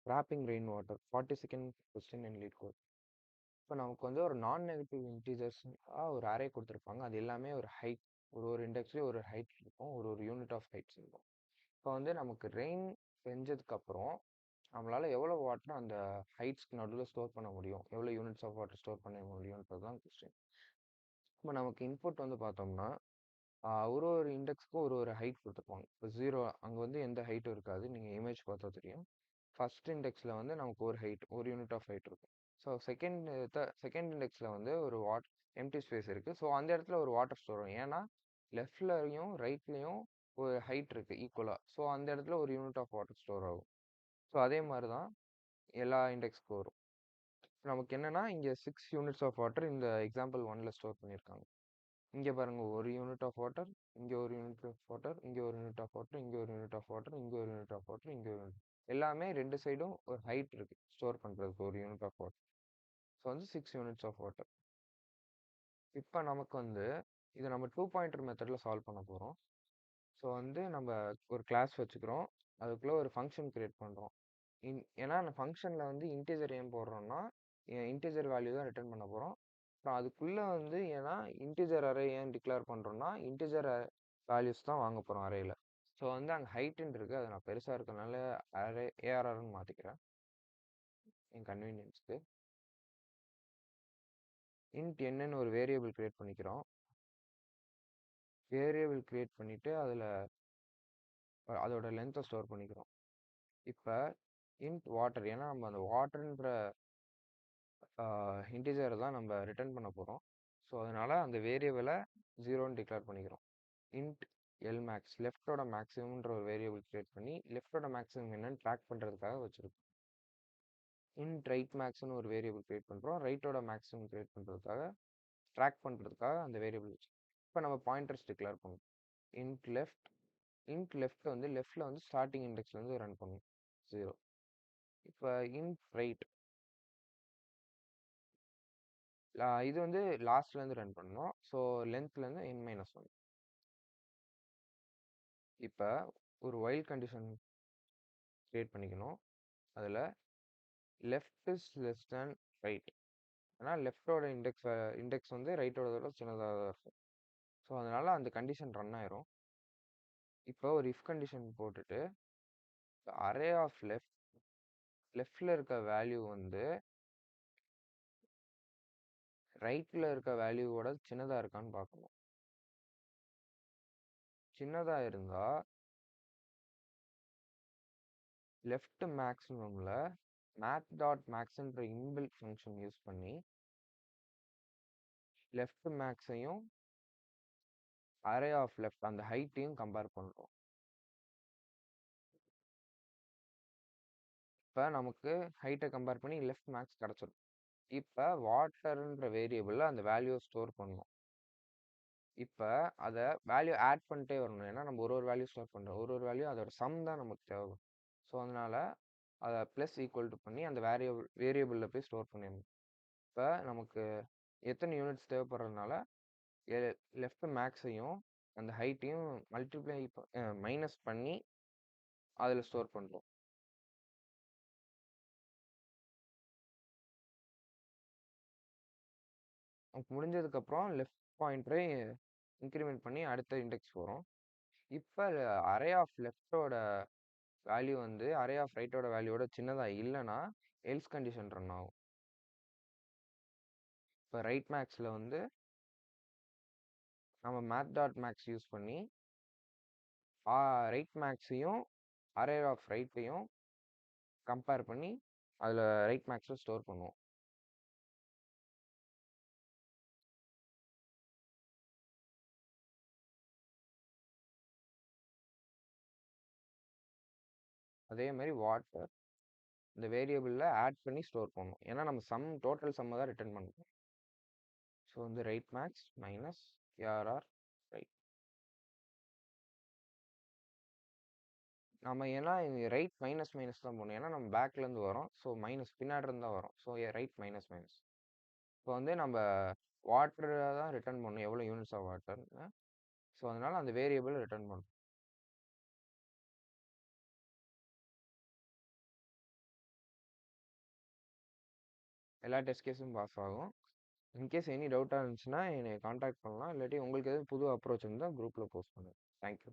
wrapping rainwater 40 second question in LeetCode. இப்போ நமக்கு வந்து ஒரு நான் நெகட்டிவ் இன்டீஜர்ஸ் ஒரு அரே கொடுத்துருப்பாங்க. அது எல்லாமே ஒரு ஹைட், ஒரு இண்டெக்ஸ்லேயும் ஒரு ஹைட் இருக்கும், ஒரு யூனிட் ஆஃப் ஹைட்ஸ் இருக்கும். இப்போ வந்து நமக்கு ரெயின் பெஞ்சதுக்கப்புறம் நம்மளால் எவ்வளோ வாட்டர் அந்த ஹைட்ஸ்க்கு நடுவில் ஸ்டோர் பண்ண முடியும், எவ்வளோ யூனிட்ஸ் ஆஃப் வாட்டர் ஸ்டோர் பண்ண முடியும்ன்றது தான் கொஸ்டின். இப்போ நமக்கு இன்புட் வந்து பார்த்தோம்னா ஒரு இண்டெக்ஸ்க்கும் ஒரு ஹைட் கொடுத்துருப்பாங்க. இப்போ 0 அங்கே வந்து எந்த ஹைட்டும் இருக்காது, நீங்கள் இமேஜ் பார்த்தா தெரியும். ஃபர்ஸ்ட் இண்டெக்ஸில் வந்து நமக்கு ஒரு ஹைட், ஒரு யூனிட் ஆஃப் ஹைட் இருக்கும். ஸோ செகண்ட் இண்டெக்ஸில் வந்து ஒரு எம்டி ஸ்பேஸ் இருக்குது. ஸோ அந்த இடத்துல ஒரு வாட்டர் ஸ்டோர் ஆகும். ஏன்னா லெஃப்ட்லையும் ரைட்லேயும் ஒரு ஹைட் இருக்குது ஈக்குவலாக. ஸோ அந்த இடத்துல ஒரு யூனிட் ஆஃப் வாட்டர் ஸ்டோர் ஆகும். ஸோ அதே மாதிரி தான் எல்லா இண்டெக்ஸ்க்கும் வரும். நமக்கு என்னென்னா இங்கே 6 யூனிட்ஸ் ஆஃப் வாட்டர் இந்த எக்ஸாம்பிள் 1ல் ஸ்டோர் பண்ணியிருக்காங்க. இங்கே பாருங்க, ஒரு யூனிட் ஆஃப் வாட்டர், இங்கே ஒரு யூனிட் ஆஃப் வாட்டர், இங்கே ஒரு யூனிட் ஆஃப் வாட்டர், இங்கே ஒரு யூனிட் ஆஃப் வாட்டர், இங்கே ஒரு யூனிட் ஆஃப் வாட்டர், இங்கே ஒரு யூனிட், எல்லாமே ரெண்டு சைடும் ஒரு ஹைட் இருக்கு ஸ்டோர் பண்ணுறதுக்கு ஒரு யூனிட் ஆஃப் வாட்டர். ஸோ வந்து 6 யூனிட்ஸ் ஆஃப் வாட்டர். இப்போ நமக்கு வந்து இதை நம்ம 2 பாயிண்டர் மெத்தடில் சால்வ் பண்ண போகிறோம். ஸோ வந்து நம்ம ஒரு கிளாஸ் வச்சுக்கிறோம், அதுக்குள்ளே ஒரு ஃபங்க்ஷன் கிரியேட் பண்ணுறோம். ஏன்னா அந்த ஃபங்க்ஷனில் வந்து இன்டீஜர் ஏன் போடுறோம்னா இன்டீஜர் வேல்யூ தான் ரிட்டர்ன் பண்ண போகிறோம். அப்புறம் அதுக்குள்ளே வந்து ஏன்னா இன்டீஜர் அரே ஏன் டிக்ளேர் பண்ணுறோம்னா இன்டீஜர் வேல்யூஸ் தான் வாங்க போகிறோம் அரேயில். ஸோ வந்து அங்கே ஹைட்டுன்னு இருக்குது, அது நான் பெருசாக இருக்கனால அரே ஏஆர்ஆர்னு மாற்றிக்கிறேன் என் கன்வீனியன்ஸ்க்கு. இன்ட் என்னன்னு ஒரு வேரியபிள் கிரியேட் பண்ணிக்கிறோம். வேரியபிள் கிரியேட் பண்ணிவிட்டு அதில் அதோட லென்த்தை ஸ்டோர் பண்ணிக்கிறோம். இப்போ இன்ட் வாட்டர், ஏன்னா நம்ம அந்த வாட்டர்ன்ற இன்டிஜரை தான் நம்ம ரிட்டர்ன் பண்ண போகிறோம். ஸோ அதனால் அந்த வேரியபிளை 0ன்னு டிக்ளேர் பண்ணிக்கிறோம். இன்ட் எல்மேக்ஸ், லெஃப்டோட மேக்ஸிமம்ன்ற ஒரு வேரியபிள் கிரியேட் பண்ணி லெஃப்டோட மேக்ஸிமம் என்னன்னு ட்ராக் பண்ணுறதுக்காக வச்சுருக்கோம். இன்ட் ரைட் மேக்ஸ்னு ஒரு வேரியபிள் கிரியேட் பண்ணுறோம், ரைட்டோட மேக்ஸிமம் கிரியேட் பண்ணுறதுக்காக, ட்ராக் பண்ணுறதுக்காக அந்த வேரியபிள் வச்சு. இப்போ நம்ம பாயிண்டர்ஸ் டிக்ளேர் பண்ணுவோம். இன்ட் லெஃப்ட் வந்து லெஃப்டில் வந்து ஸ்டார்டிங் இண்டெக்ஸ்லேருந்து ரன் பண்ணும் 0. இப்போ இன்ட் ரைட், இது வந்து லாஸ்ட்லேருந்து ரன் பண்ணணும். So லென்த்லேருந்து n-1. இப்போ ஒரு வைல்ட் கண்டிஷன் கிரியேட் பண்ணிக்கணும். அதில் left is less than right, ஏன்னா லெஃப்டோட இண்டெக்ஸ் வந்து ரைட்டோட சின்னதாக தான் இருக்கும். ஸோ அதனால் அந்த கண்டிஷன் ரன் ஆயிரும். இப்போ ஒரு இஃப் கண்டிஷன் போட்டுட்டு அரே ஆஃப் லெஃப்டில் இருக்க வேல்யூ வந்து ரைட்டில் இருக்க வேல்யூவோட சின்னதாக இருக்கான்னு பார்க்கணும். சின்னதாக இருந்தால் லெஃப்ட் மேக்ஸிமமில் math.maxன்ற இன்பில்ட் ஃபங்க்ஷன் யூஸ் பண்ணி லெஃப்ட் மேக்ஸையும் அரே ஆஃப் லெஃப்ட் அந்த ஹைட்டையும் கம்பேர் பண்ணுறோம். இப்போ நமக்கு ஹைட்டை கம்பேர் பண்ணி லெஃப்ட் மேக்ஸ் கிடச்சிடும். இப்போ வாட்டர்ன்ற வேரியபிளில் அந்த வேல்யூவை ஸ்டோர் பண்ணணும். இப்போ அதை வேல்யூ ஆட் பண்ணிட்டே வரணும், ஏன்னா நம்ம ஒரு வேல்யூ ஸ்டோர் பண்ணுறோம், ஒரு வேல்யூ அதோட சம் தான் நமக்கு தேவை. ஸோ அதனால் அதை ப்ளஸ் ஈக்குவல் டு பண்ணி அந்த வேரியபிளில் போய் ஸ்டோர் பண்ணிடணும். இப்போ நமக்கு எத்தனை யூனிட்ஸ் தேவைப்படுறதுனால லெஃப்ட் மேக்ஸையும் அந்த ஹைட்டையும் மல்டிப்ளை மைனஸ் பண்ணி அதில் ஸ்டோர் பண்ணுறோம். முடிஞ்சதுக்கப்புறம் லெஃப்ட் பாயிண்டரை இன்க்ரிமெண்ட் பண்ணி அடுத்த இண்டெக்ஸ் வரும். இப்போ அரே ஆஃப் லெஃப்டோட வேல்யூ வந்து அரே ஆஃப் ரைட்டோட வேல்யூவோட சின்னதாக இல்லைன்னா எல்ஸ் கண்டிஷன் ரன் ஆகும். இப்போ ரைட் மேக்ஸில் வந்து நம்ம math.max யூஸ் பண்ணி ரைட் மேக்ஸையும் அரே ஆஃப் ரைட்டையும் கம்பேர் பண்ணி அதில் ரைட் மேக்ஸில் ஸ்டோர் பண்ணுவோம். அதே மாதிரி வாட்டர் இந்த வேரியபிளில் ஆட் பண்ணி ஸ்டோர் பண்ணணும், ஏன்னா நம்ம டோட்டல் சம்மை தான் ரிட்டர்ன் பண்ணுறோம். ஸோ வந்து right maths minus ARR right. நம்ம ஏன்னா ரைட் மைனஸ் தான் போகணும், ஏன்னா நம்ம பேக்லேருந்து வரோம். ஸோ மைனஸ் பின்னாடி இருந்தால் வரும். So right minus. இப்போ வந்து நம்ம வாட்டரை தான் ரிட்டர்ன் பண்ணணும், எவ்வளோ யூனிட்ஸ் ஆஃப் வாட்டர்னு. ஸோ அதனால் அந்த வேரியபிள் ரிட்டர்ன் பண்ணணும். எல்லா டெஸ்ட் கேஸும் பாஸ் ஆகும். இன்கேஸ் எனி டவுட்டா இருந்துச்சுன்னா என்னைய கான்டாக்ட் பண்ணலாம். இல்லாட்டி உங்களுக்கு எதுவும் புது அப்ரோச் இருந்தா குரூப்ல போஸ்ட் பண்ணுங்க. Thank you.